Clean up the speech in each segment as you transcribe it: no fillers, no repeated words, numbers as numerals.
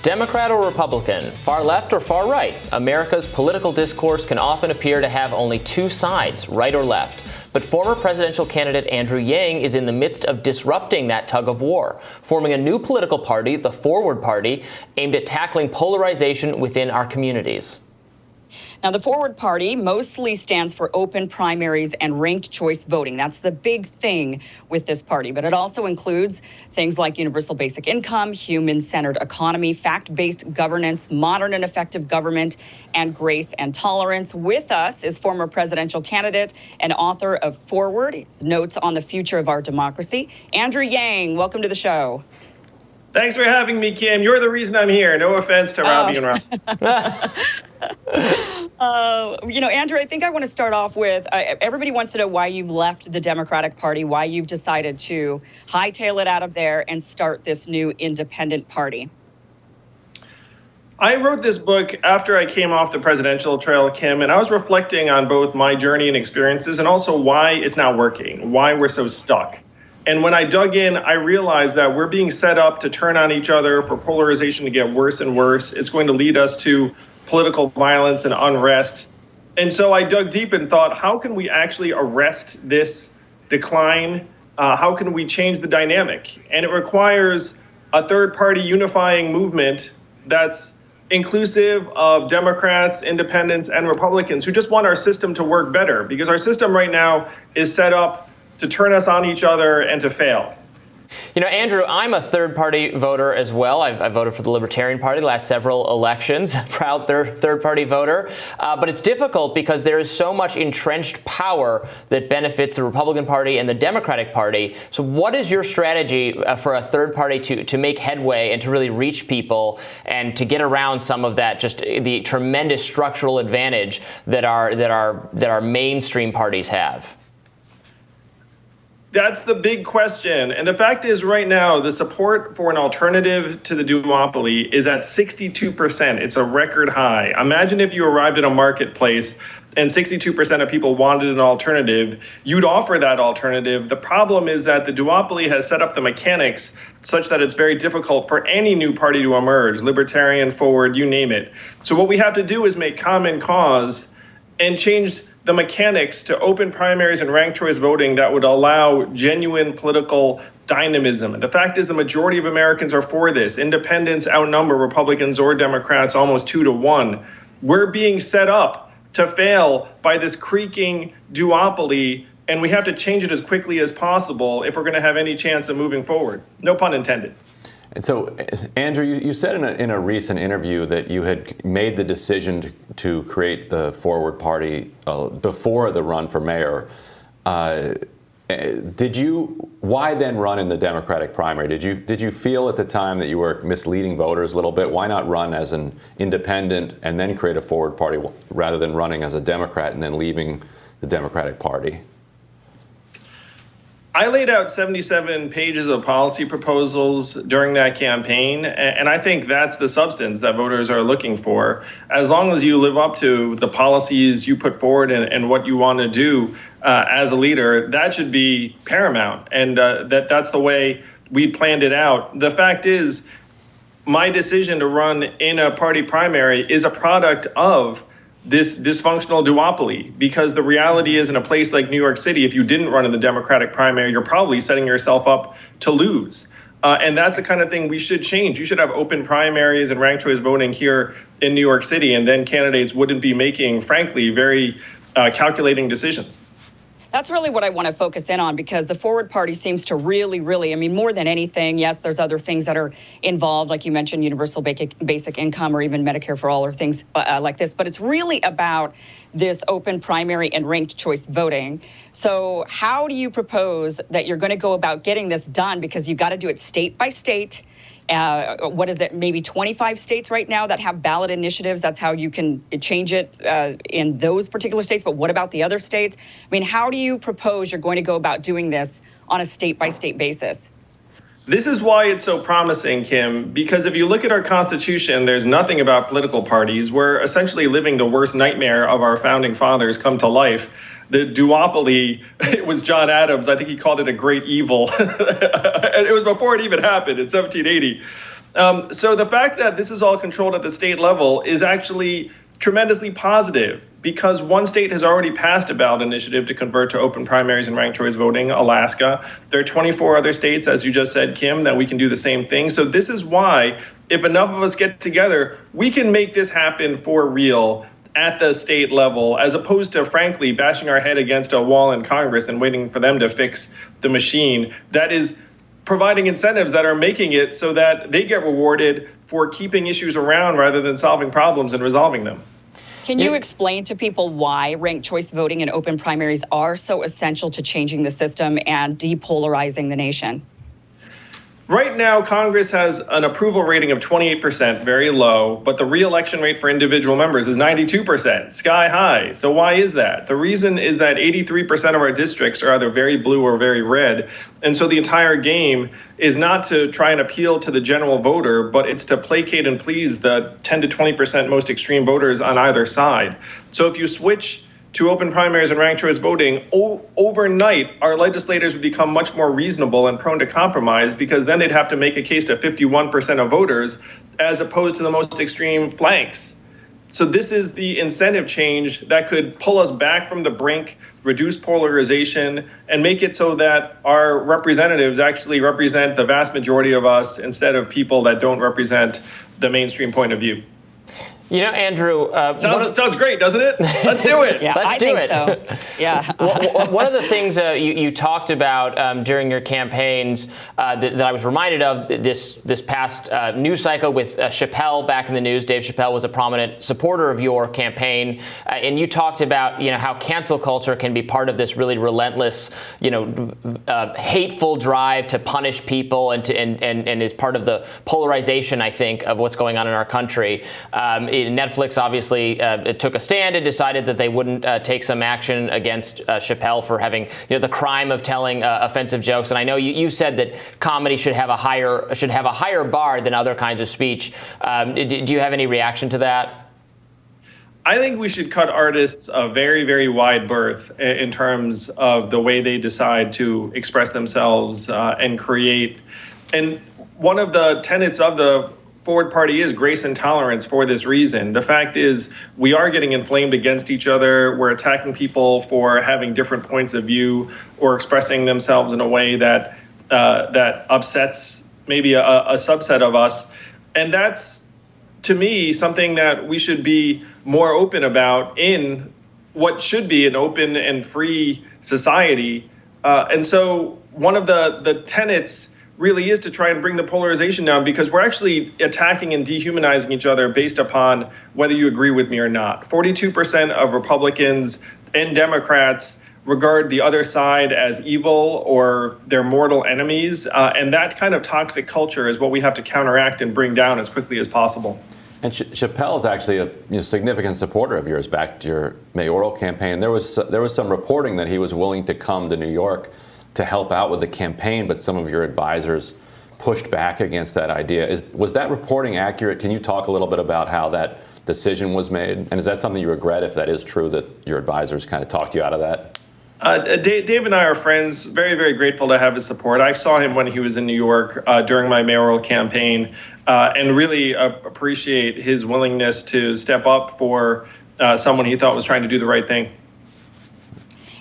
Democrat or Republican, far left or far right, America's political discourse can often appear to have only two sides, right or left. But former presidential candidate Andrew Yang is in the midst of disrupting that tug of war, forming a new political party, the Forward Party, aimed at tackling polarization within our communities. Now, the Forward Party mostly stands for open primaries and ranked choice voting. That's the big thing with this party. But it also includes things like universal basic income, human-centered economy, fact-based governance, modern and effective government, and grace and tolerance. With us is former presidential candidate and author of Forward, his notes on the future of our democracy, Andrew Yang. Welcome to the show. Thanks for having me, Kim. You're the reason I'm here. No offense to Robbie and Rob. Andrew, I think I want to start off with, everybody wants to know why you've left the Democratic Party, why you've decided to hightail it out of there and start this new independent party. I wrote this book after I came off the presidential trail, Kim, and I was reflecting on both my journey and experiences and also why it's not working, why we're so stuck. And when I dug in, I realized that we're being set up to turn on each other, for polarization to get worse and worse. It's going to lead us to political violence and unrest. And so I dug deep and thought, how can we actually arrest this decline? How can we change the dynamic? And it requires a third-party unifying movement that's inclusive of Democrats, independents, and Republicans who just want our system to work better, because our system right now is set up to turn us on each other and to fail. You know, Andrew, I'm a third-party voter as well. I've voted for the Libertarian Party the last several elections, proud third-party voter. But it's difficult because there is so much entrenched power that benefits the Republican Party and the Democratic Party. So what is your strategy for a third party to make headway and to really reach people and to get around some of that, just the tremendous structural advantage that our mainstream parties have? That's the big question. And the fact is, right now, the support for an alternative to the duopoly is at 62%. It's a record high. Imagine if you arrived at a marketplace and 62% of people wanted an alternative, you'd offer that alternative. The problem is that the duopoly has set up the mechanics such that it's very difficult for any new party to emerge, Libertarian, Forward, you name it. So what we have to do is make common cause and change the mechanics to open primaries and ranked choice voting that would allow genuine political dynamism. And the fact is, the majority of Americans are for this. Independents outnumber Republicans or Democrats almost 2-1. We're being set up to fail by this creaking duopoly, and we have to change it as quickly as possible if we're going to have any chance of moving forward. No pun intended. And so, Andrew, you said in a recent interview that you had made the decision to create the Forward Party before the run for mayor. Why then run in the Democratic primary? Did you feel at the time that you were misleading voters a little bit? Why not run as an independent and then create a Forward Party rather than running as a Democrat and then leaving the Democratic Party? I laid out 77 pages of policy proposals during that campaign, and I think that's the substance that voters are looking for. As long as you live up to the policies you put forward and what you want to do as a leader, that should be paramount, and that's the way we planned it out. The fact is, my decision to run in a party primary is a product of this dysfunctional duopoly, because the reality is, in a place like New York City, if you didn't run in the Democratic primary, you're probably setting yourself up to lose. And that's the kind of thing we should change. You should have open primaries and ranked choice voting here in New York City, and then candidates wouldn't be making, frankly, very calculating decisions. That's really what I want to focus in on, because the Forward Party seems to really, more than anything, yes, there's other things that are involved, like you mentioned, universal basic income or even Medicare for all or things like this, but it's really about this open primary and ranked choice voting. So how do you propose that you're going to go about getting this done? Because you've got to do it state by state. What is it, maybe 25 states right now that have ballot initiatives? That's how you can change it in those particular states. But what about the other states? I mean, how do you propose you're going to go about doing this on a state-by-state basis? This is why it's so promising, Kim, because if you look at our Constitution, there's nothing about political parties. We're essentially living the worst nightmare of our founding fathers come to life. The duopoly, it was John Adams, I think he called it a great evil. And it was before it even happened in 1780. So the fact that this is all controlled at the state level is actually tremendously positive, because one state has already passed a ballot initiative to convert to open primaries and ranked choice voting, Alaska. There are 24 other states, as you just said, Kim, that we can do the same thing. So this is why, if enough of us get together, we can make this happen for real at the state level, as opposed to, frankly, bashing our head against a wall in Congress and waiting for them to fix the machine. That is providing incentives that are making it so that they get rewarded for keeping issues around rather than solving problems and resolving them. Can you explain to people why ranked choice voting and open primaries are so essential to changing the system and depolarizing the nation? Right now, Congress has an approval rating of 28%, very low, but the re-election rate for individual members is 92%, sky high. So why is that? The reason is that 83% of our districts are either very blue or very red. And so the entire game is not to try and appeal to the general voter, but it's to placate and please the 10 to 20% most extreme voters on either side. So if you switch to open primaries and ranked choice voting, overnight, our legislators would become much more reasonable and prone to compromise, because then they'd have to make a case to 51% of voters as opposed to the most extreme flanks. So this is the incentive change that could pull us back from the brink, reduce polarization, and make it so that our representatives actually represent the vast majority of us instead of people that don't represent the mainstream point of view. You know, Andrew, sounds great, doesn't it? Let's do it. Yeah, Let's I do think it. so. Yeah. One of the things you talked about during your campaigns that I was reminded of this past news cycle with Chappelle back in the news. Dave Chappelle was a prominent supporter of your campaign, and you talked about how cancel culture can be part of this really relentless, hateful drive to punish people and is part of the polarization, I think, of what's going on in our country. Netflix obviously took a stand and decided that they wouldn't take some action against Chappelle for having the crime of telling offensive jokes. And I know you said that comedy should have a higher bar than other kinds of speech. Do you have any reaction to that? I think we should cut artists a very, very wide berth in terms of the way they decide to express themselves and create. And one of the tenets of the Forward Party is grace and tolerance for this reason. The fact is, we are getting inflamed against each other. We're attacking people for having different points of view or expressing themselves in a way that that upsets maybe a subset of us. And that's, to me, something that we should be more open about in what should be an open and free society. And so one of the tenets really is to try and bring the polarization down, because we're actually attacking and dehumanizing each other based upon whether you agree with me or not. 42% of Republicans and Democrats regard the other side as evil or their mortal enemies. And that kind of toxic culture is what we have to counteract and bring down as quickly as possible. And Chappelle is actually a significant supporter of yours back to your mayoral campaign. There was some reporting that he was willing to come to New York to help out with the campaign, but some of your advisors pushed back against that idea. Was that reporting accurate? Can you talk a little bit about how that decision was made? And is that something you regret, if that is true, that your advisors kind of talked you out of that? Dave and I are friends, very, very grateful to have his support. I saw him when he was in New York during my mayoral campaign, and really appreciate his willingness to step up for someone he thought was trying to do the right thing.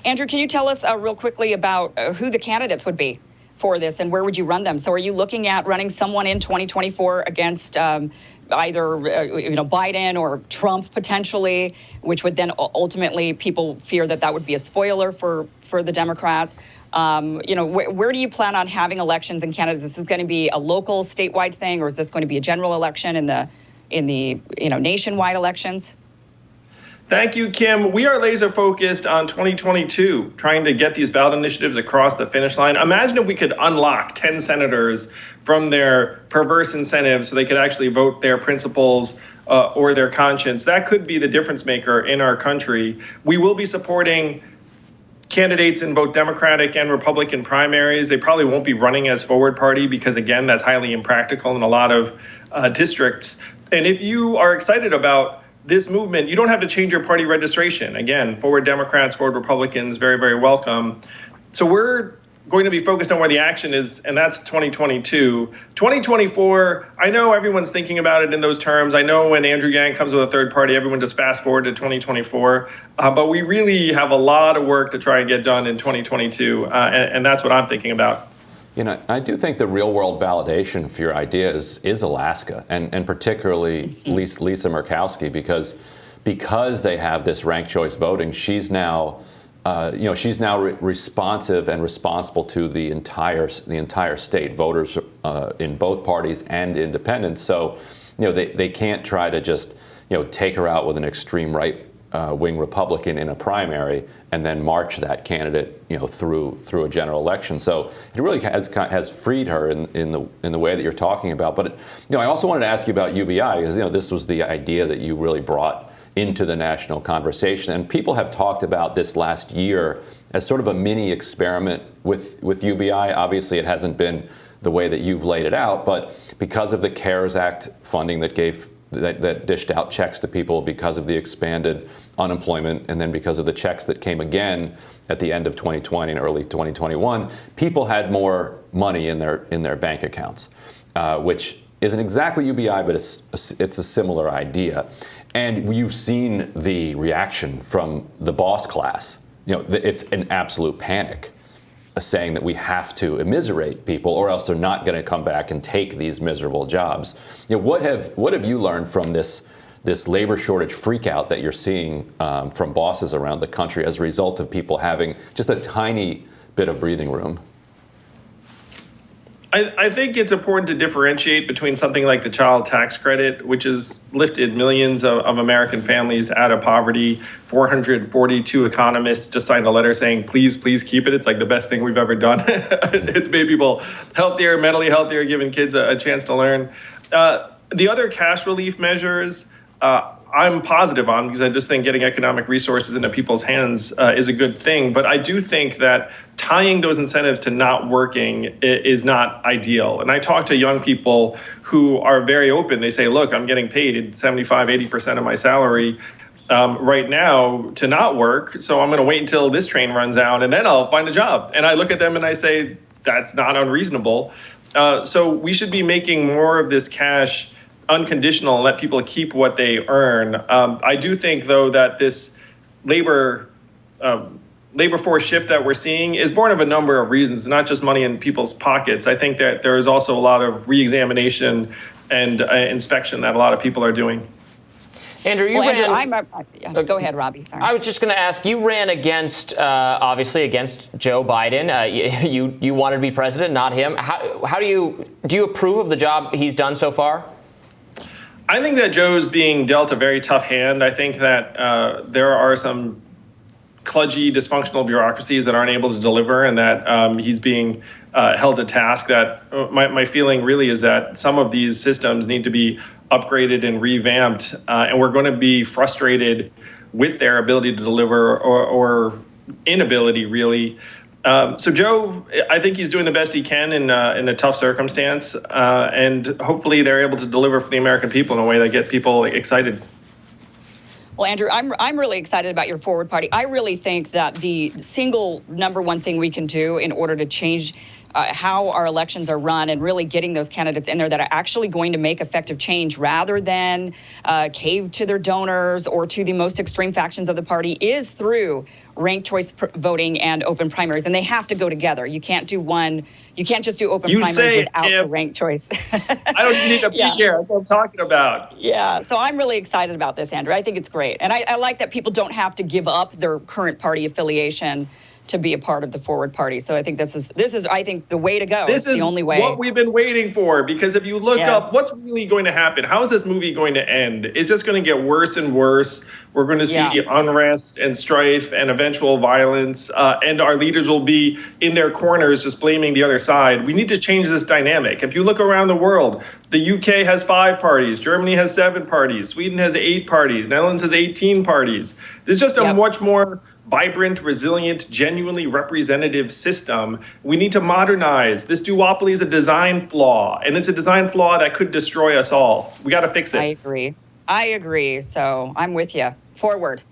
Andrew, can you tell us real quickly about who the candidates would be for this and where would you run them? So are you looking at running someone in 2024 against either Biden or Trump potentially, which would then ultimately people fear that would be a spoiler for the Democrats? Where do you plan on having elections in Canada? Is this going to be a local statewide thing, or is this going to be a general election in the nationwide elections? Thank you, Kim. We are laser focused on 2022, trying to get these ballot initiatives across the finish line. Imagine if we could unlock 10 senators from their perverse incentives so they could actually vote their principles or their conscience. That could be the difference maker in our country. We will be supporting candidates in both Democratic and Republican primaries. They probably won't be running as Forward Party because, again, that's highly impractical in a lot of districts. And if you are excited about this movement, you don't have to change your party registration. Again, Forward Democrats, Forward Republicans, very, very welcome. So we're going to be focused on where the action is, and that's 2022. 2024, I know everyone's thinking about it in those terms. I know when Andrew Yang comes with a third party, everyone just fast forward to 2024. But we really have a lot of work to try and get done in 2022, and that's what I'm thinking about. You know, I do think the real world validation for your idea is Alaska, and particularly Lisa Murkowski, because they have this ranked choice voting. She's now responsive and responsible to the entire state, voters in both parties and independents. So, they can't try to just, take her out with an extreme right wing Republican in a primary and then march that candidate, through a general election. So it really has freed her in the way that you're talking about. But I also wanted to ask you about UBI, because this was the idea that you really brought into the national conversation. And people have talked about this last year as sort of a mini experiment with UBI. Obviously, it hasn't been the way that you've laid it out, but because of the CARES Act funding that dished out checks to people, because of the expanded unemployment, and then because of the checks that came again at the end of 2020 and early 2021, people had more money in their bank accounts, which isn't exactly UBI, but it's a similar idea. And you've seen the reaction from the boss class. It's an absolute panic, saying that we have to immiserate people or else they're not going to come back and take these miserable jobs. What have you learned from this labor shortage freakout that you're seeing from bosses around the country as a result of people having just a tiny bit of breathing room? I think it's important to differentiate between something like the child tax credit, which has lifted millions of American families out of poverty. 442 economists just signed a letter saying, please, please keep it. It's like the best thing we've ever done. It's made people healthier, mentally healthier, giving kids a chance to learn. The other cash relief measures, I'm positive on, because I just think getting economic resources into people's hands is a good thing. But I do think that tying those incentives to not working is not ideal. And I talk to young people who are very open. They say, look, I'm getting paid 75, 80% of my salary right now to not work. So I'm going to wait until this train runs out and then I'll find a job. And I look at them and I say, that's not unreasonable. So we should be making more of this cash unconditional and let people keep what they earn. I do think, though, that this labor force shift that we're seeing is born of a number of reasons, not just money in people's pockets. I think that there is also a lot of re-examination and inspection that a lot of people are doing. Andrew, go ahead, Robbie. Sorry. I was just going to ask, you ran obviously against Joe Biden. You wanted to be president, not him. How do you approve of the job he's done so far? I think that Joe's being dealt a very tough hand. I think that there are some kludgy, dysfunctional bureaucracies that aren't able to deliver, and that he's being held to task. That my feeling really is that some of these systems need to be upgraded and revamped, and we're going to be frustrated with their ability to deliver or inability, really. So Joe, I think he's doing the best he can in a tough circumstance, and hopefully they're able to deliver for the American people in a way that get people excited. Well, Andrew, I'm really excited about your Forward Party. I really think that the single number one thing we can do in order to change how our elections are run and really getting those candidates in there that are actually going to make effective change rather than cave to their donors or to the most extreme factions of the party is through ranked choice voting and open primaries. And they have to go together. You can't do one. You can't just do open primaries without the ranked choice. I don't need to be here. That's what I'm talking about. Yeah. So I'm really excited about this, Andrew. I think it's great. And I like that people don't have to give up their current party affiliation to be a part of the Forward Party. So I think this is I think the way to go. This is the only way. What we've been waiting for, because if you look up what's really going to happen, how is this movie going to end? It's just going to get worse and worse. We're going to see unrest and strife and eventual violence, and our leaders will be in their corners just blaming the other side. We need to change this dynamic. If you look around the world, the UK has 5 parties, Germany has 7 parties, Sweden has 8 parties, Netherlands has 18 parties. There's just a much more vibrant, resilient, genuinely representative system. We need to modernize. This duopoly is a design flaw, and it's a design flaw that could destroy us all. We got to fix it. I agree. So I'm with you. Forward.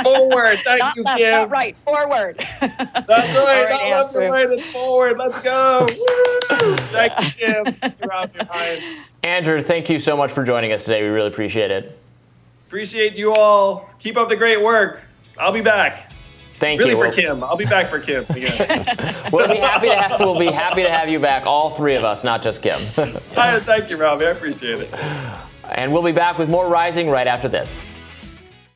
Forward. Thank Not you, left, Kim. not right. Forward. That's right. Not left or Andrew. right. It's forward. Let's go. Woo! Thank you, Kim. Thank you, Rob. Ryan. Andrew, thank you so much for joining us today. We really appreciate it. Appreciate you all. Keep up the great work. I'll be back. Thank Really you. for Kim. I'll be back for Kim again. We'll be happy to have you back, all three of us, not just Kim. Thank you, Robbie. I appreciate it. And we'll be back with more Rising right after this.